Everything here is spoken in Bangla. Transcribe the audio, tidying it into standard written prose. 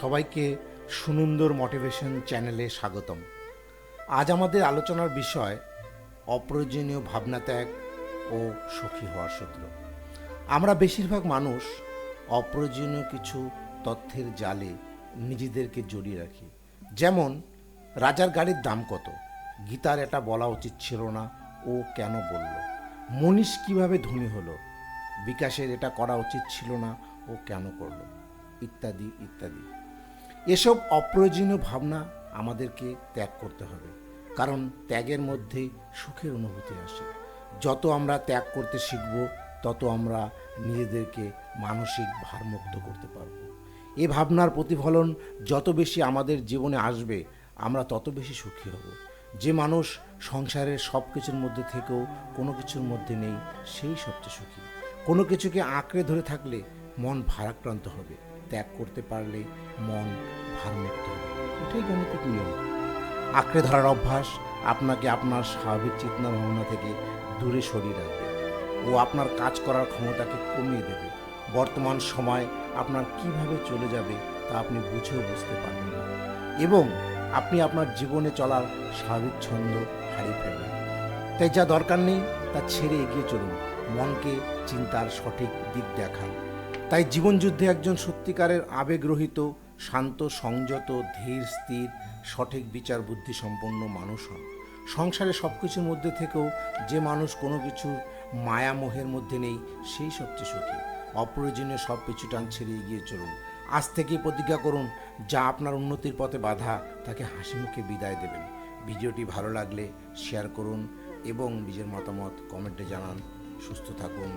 সবাইকে সুনন্দর মোটিভেশন চ্যানেলে স্বাগতম। আজ আমাদের আলোচনার বিষয় অপ্রয়োজনীয় ভাবনা ত্যাগ ও সুখী হওয়ার সূত্র। আমরা বেশিরভাগ মানুষ অপ্রয়োজনীয় কিছু তথ্যের জালে নিজেদেরকে জড়িয়ে রাখি। যেমন, রাজার গাড়ির দাম কত, গীতার এটা বলা উচিত ছিল না, ও কেন বলল, মনীষ কিভাবে ধনী হলো, বিকাশের এটা করা উচিত ছিল না, ও কেন করলো, ইত্যাদি ইত্যাদি। এসব অপ্রয়োজনীয় ভাবনা আমাদেরকে ত্যাগ করতে হবে, কারণ ত্যাগের মধ্যে সুখের অনুভূতি আসে। যত আমরা ত্যাগ করতে শিখব, তত আমরা নিজেদেরকে মানসিক ভারমুক্ত করতে পারব। এই ভাবনার প্রতিফলন যত বেশি আমাদের জীবনে আসবে, আমরা তত বেশি সুখী হব। যে মানুষ সংসারের সব কিছুর মধ্যে থেকেও কোনো কিছুর মধ্যে নেই, সেই সবচেয়ে সুখী। কোনো কিছুকে আঁকড়ে ধরে থাকলে মন ভারাক্রান্ত হবে, ত্যাগ করতে পারলে মন ভারমুক্ত হবে। এটাই গণিতিক নিয়ম। আঁকড়ে ধরার অভ্যাস আপনাকে আপনার স্বাভাবিক চিন্তা ভাবনা থেকে দূরে সরিয়ে রাখবে ও আপনার কাজ করার ক্ষমতাকে কমিয়ে দেবে। বর্তমান সময় আপনার কিভাবে চলে যাবে তা আপনি বুঝেও বুঝতে পারবেন না, এবং আপনি আপনার জীবনে চলার স্বাভাবিক ছন্দ হারিয়ে ফেলবেন। তাই যা দরকার নেই তা ছেড়ে এগিয়ে চলুন, মনকে চিন্তার সঠিক দিক দেখান। তাই জীবনযুদ্ধে একজন সত্যিকারের আবেগরহিত, শান্ত, সংযত, ধীর, স্থির, সঠিক বিচার বুদ্ধি সম্পন্ন মানুষ হন। সংসারে সব কিছুর মধ্যে থেকেও যে মানুষ কোনো কিছুর মায়ামোহের মধ্যে নেই, সেই সবচেয়ে সুখী। অপ্রয়োজনীয় সব পিছু টান ছেড়ে এগিয়ে চলুন। আজ থেকেই প্রতিজ্ঞা করুন, যা আপনার উন্নতির পথে বাধা, তাকে হাসি মুখে বিদায় দেবেন। ভিডিওটি ভালো লাগলে শেয়ার করুন এবং নিজের মতামত কমেন্টে জানান। সুস্থ থাকুন।